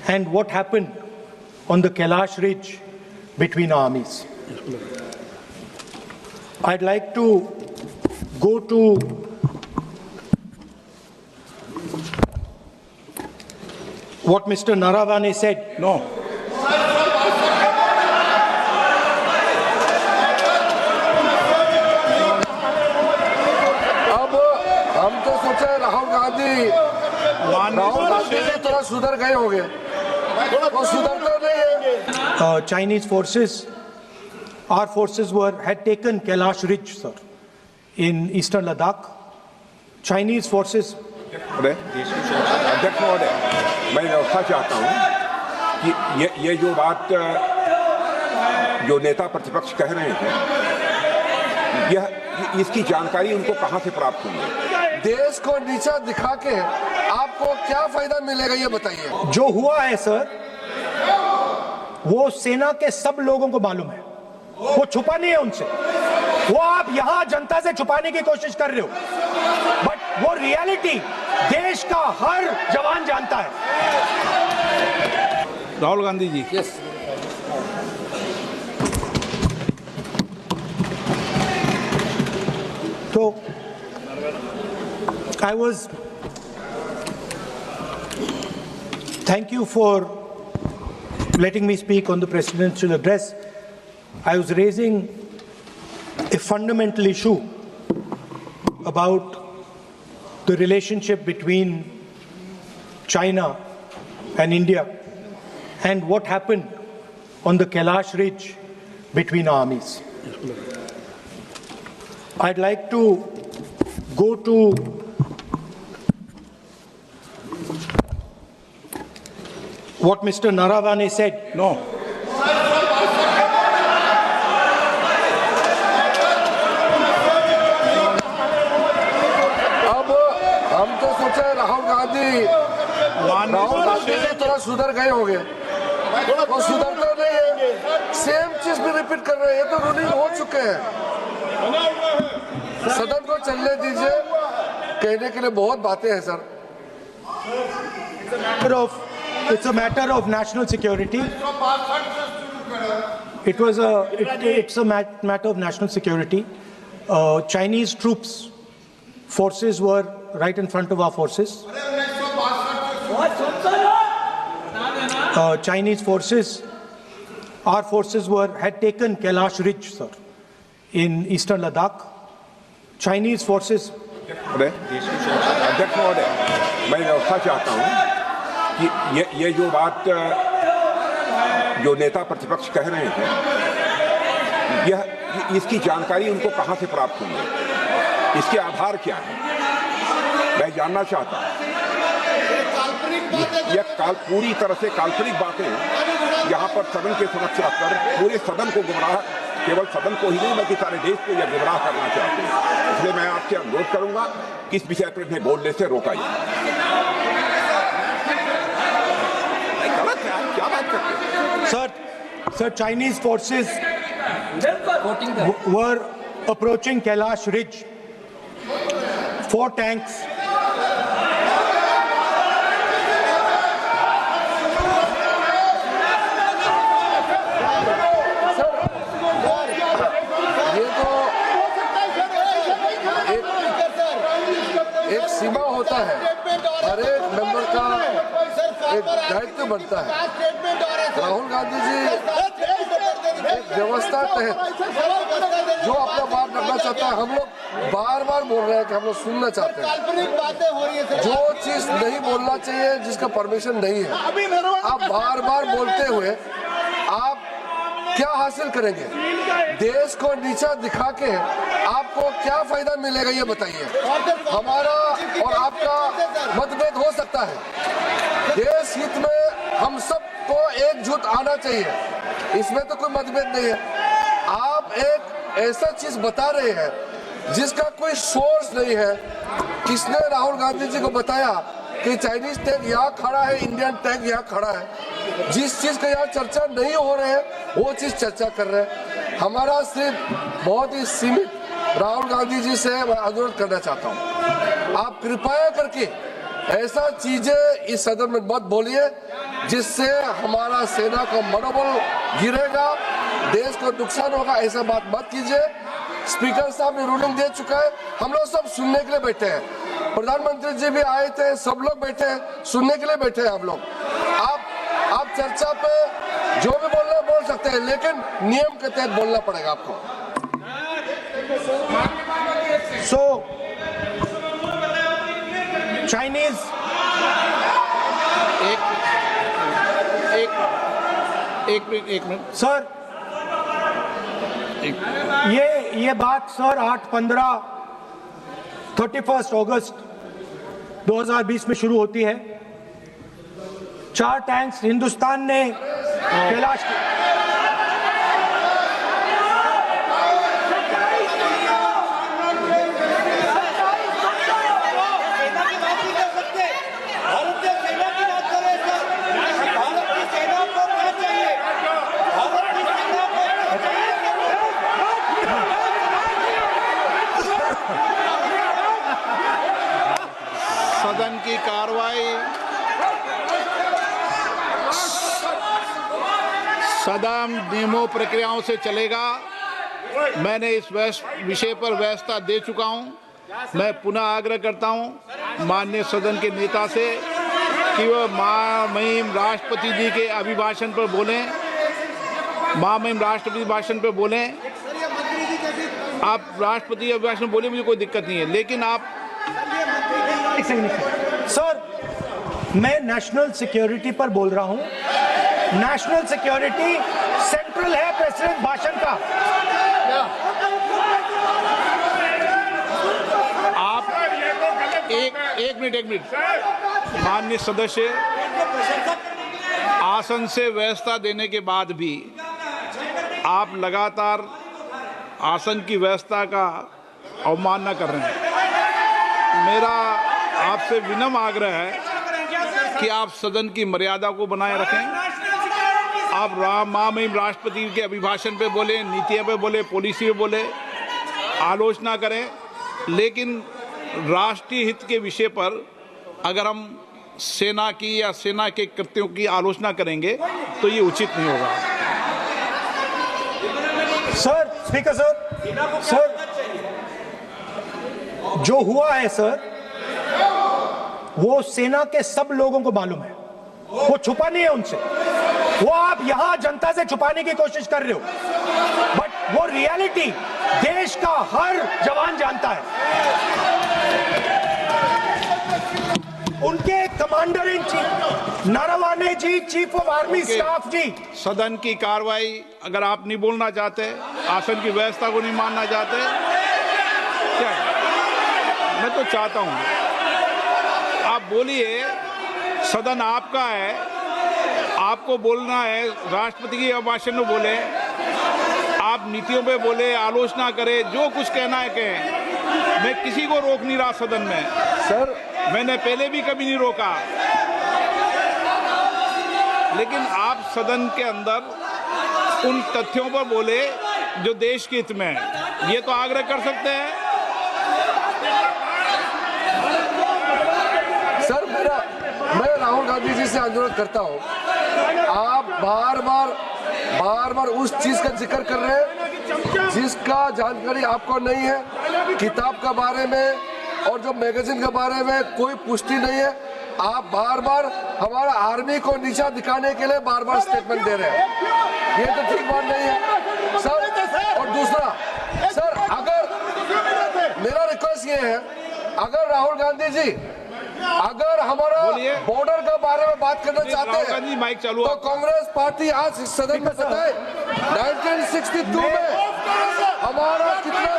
and what happened on the Kailash Ridge between armies. I'd like to go to what Mr. Naravane said. No. अब हम तो सोचे राहुल गांधी थोड़ा सुधर गए होंगे, वो सुधरते नहीं है। Chinese forces, our forces had taken Kailash Ridge, sir, in eastern Ladakh. Chinese forces. अध्यक्ष महोदय, मैं व्यवस्था चाहता हूं कि ये जो बात जो नेता प्रतिपक्ष कह रहे हैं, यह इसकी जानकारी उनको कहां से प्राप्त हुई है? देश को नीचा दिखा के आपको क्या फायदा मिलेगा, ये बताइए। जो हुआ है सर, वो सेना के सब लोगों को मालूम है, वो छुपा नहीं है उनसे। वो आप यहां जनता से छुपाने की कोशिश कर रहे हो, बट वो रियलिटी देश का हर जवान जानता है। Rahul Gandhi ji. Yes. So, thank you for letting me speak on the presidential address. I was raising a fundamental issue about the relationship between China and India and what happened on the Kailash Ridge between armies. I'd like to go to what Mr. Naravane said. No. अब हम तो सोचे राहुल गांधी थोड़ा सुधर गए होंगे, वो सुधरते नहीं है। सेम चीज भी रिपीट कर रहे हैं, ये तो रूलिंग हो चुके हैं। सदन को चलने दीजिए, कहने के लिए बहुत बातें हैं sir. It's a matter of national security. It's a matter of national security. Chinese forces were right in front of our forces. Chinese forces, our forces had taken Kailash Ridge, sir, in eastern Ladakh. Chinese forces. अध्यक्ष महोदय, मैं व्यवस्था चाहता हूं कि ये जो बात जो नेता प्रतिपक्ष कह रहे हैं, यह इसकी जानकारी उनको कहां से प्राप्त हुई है, इसके आधार क्या है, मैं जानना चाहता हूं। यह पूरी तरह से काल्पनिक बातें यहाँ पर सदन के समक्ष रखकर पूरे सदन को गुमराह, केवल सदन को ही नहीं बल्कि सारे देश को यह गुमराह करना चाहते हैं। इसलिए मैं आपसे अनुरोध करूंगा कि इस विषय पर इन्हें बोलने से रोकाइए। क्या बात करते हैं? Sir, Chinese forces were approaching Kailash Ridge. 4 tanks. एक सीमा होता है, हर एक मेंबर का एक दायित्व बनता है। राहुल गांधी जी एक व्यवस्था तहत जो अपना बात रखना चाहता है, हम लोग बार बार बोल रहे हैं कि हम लोग सुनना चाहते हैं। जो चीज नहीं बोलना चाहिए, जिसका परमिशन नहीं है, आप बार बार बोलते हुए आप क्या हासिल करेंगे? देश को नीचा दिखा के आपको क्या फायदा मिलेगा, ये बताइए। हमारा और आपका मतभेद हो सकता है, देश हित में हम सबको एकजुट आना चाहिए, इसमें तो कोई मतभेद नहीं है। आप एक ऐसा चीज बता रहे हैं जिसका कोई सोर्स नहीं है। किसने राहुल गांधी जी को बताया कि चाइनीज टैंक यहाँ खड़ा है, इंडियन टैंक यहाँ खड़ा है? जिस चीज का यहाँ चर्चा नहीं हो रहे है, वो चीज चर्चा कर रहे हैं। हमारा सिर्फ बहुत ही सीमित राहुल गांधी जी से मैं अनुरोध करना चाहता हूँ, आप कृपया करके ऐसा चीजें इस सदन में मत बोलिए जिससे हमारा सेना का मनोबल गिरेगा, देश को नुकसान होगा, ऐसा बात मत कीजिए। स्पीकर साहब ने रूलिंग दे चुका है, हम लोग सब सुनने के लिए बैठे हैं। प्रधानमंत्री जी भी आए थे, सब लोग बैठे हैं, सुनने के लिए बैठे हैं। आप लोग आप चर्चा पे जो भी बोलना बोल सकते हैं, लेकिन नियम के तहत बोलना पड़ेगा आपको। So, Chinese एक मिनट सर, ये बात सर 31 अगस्त 2020 में शुरू होती है। 4 टैंक्स हिंदुस्तान ने कैलाश सदन की कार्रवाई सदन नियमों प्रक्रियाओं से चलेगा। मैंने इस विषय पर व्यवस्था दे चुका हूं। मैं पुनः आग्रह करता हूं माननीय सदन के नेता से कि वह महामहिम राष्ट्रपति जी के अभिभाषण पर बोलें। महामहिम राष्ट्रपति भाषण पर बोलें। आप राष्ट्रपति अभिभाषण बोले, मुझे कोई दिक्कत नहीं है, लेकिन आप सर, मैं नेशनल सिक्योरिटी पर बोल रहा हूं। नेशनल सिक्योरिटी सेंट्रल है प्रेसिडेंट भाषण का। आप एक मिनट माननीय सदस्य, आसन से व्यवस्था देने के बाद भी आप लगातार आसन की व्यवस्था का अवमानना कर रहे हैं। मेरा आपसे विनम्र आग्रह है कि आप सदन की मर्यादा को बनाए रखें। आप महामहिम राष्ट्रपति के अभिभाषण पे बोले, नीतियों पे बोले, पॉलिसी पे बोले, आलोचना करें, लेकिन राष्ट्रीय हित के विषय पर अगर हम सेना की या सेना के कृत्यों की आलोचना करेंगे तो ये उचित नहीं होगा। सर, स्पीकर सर, जो हुआ है सर, वो सेना के सब लोगों को मालूम है। वो छुपा नहीं है उनसे। वो आप यहां जनता से छुपाने की कोशिश कर रहे हो, बट वो रियलिटी देश का हर जवान जानता है। उनके commander in chief Naravane ji, chief of army staff ji. सदन की कार्रवाई अगर आप नहीं बोलना चाहते, आसन की व्यवस्था को नहीं मानना चाहते, क्या मैं तो चाहता हूं आप बोलिए। सदन आपका है, आपको बोलना है। राष्ट्रपति के अभिभाषण में बोले, आप नीतियों पे बोले, आलोचना करें, जो कुछ कहना है कहें। मैं किसी को रोक नहीं रहा सदन में सर, मैंने पहले भी कभी नहीं रोका, लेकिन आप सदन के अंदर उन तथ्यों पर बोले जो देश के हित में है। ये तो आग्रह कर सकते हैं। सर, मैं राहुल गांधी जी से अनुरोध करता हूं, आप बार बार उस चीज का जिक्र कर रहे हैं जिसका जानकारी आपको नहीं है। किताब के बारे में और जो मैगजीन के बारे में कोई पुष्टि नहीं है। आप बार हमारा आर्मी को नीचा दिखाने के लिए बार स्टेटमेंट दे रहे हैं। ये तो ठीक बात नहीं है सर। और दूसरा सर, अगर मेरा रिक्वेस्ट ये है, अगर राहुल गांधी जी अगर हमारा बॉर्डर के बारे में बात करना चाहते हैं तो कांग्रेस पार्टी आज इस सदन में बताए 1962 में हमारा कितना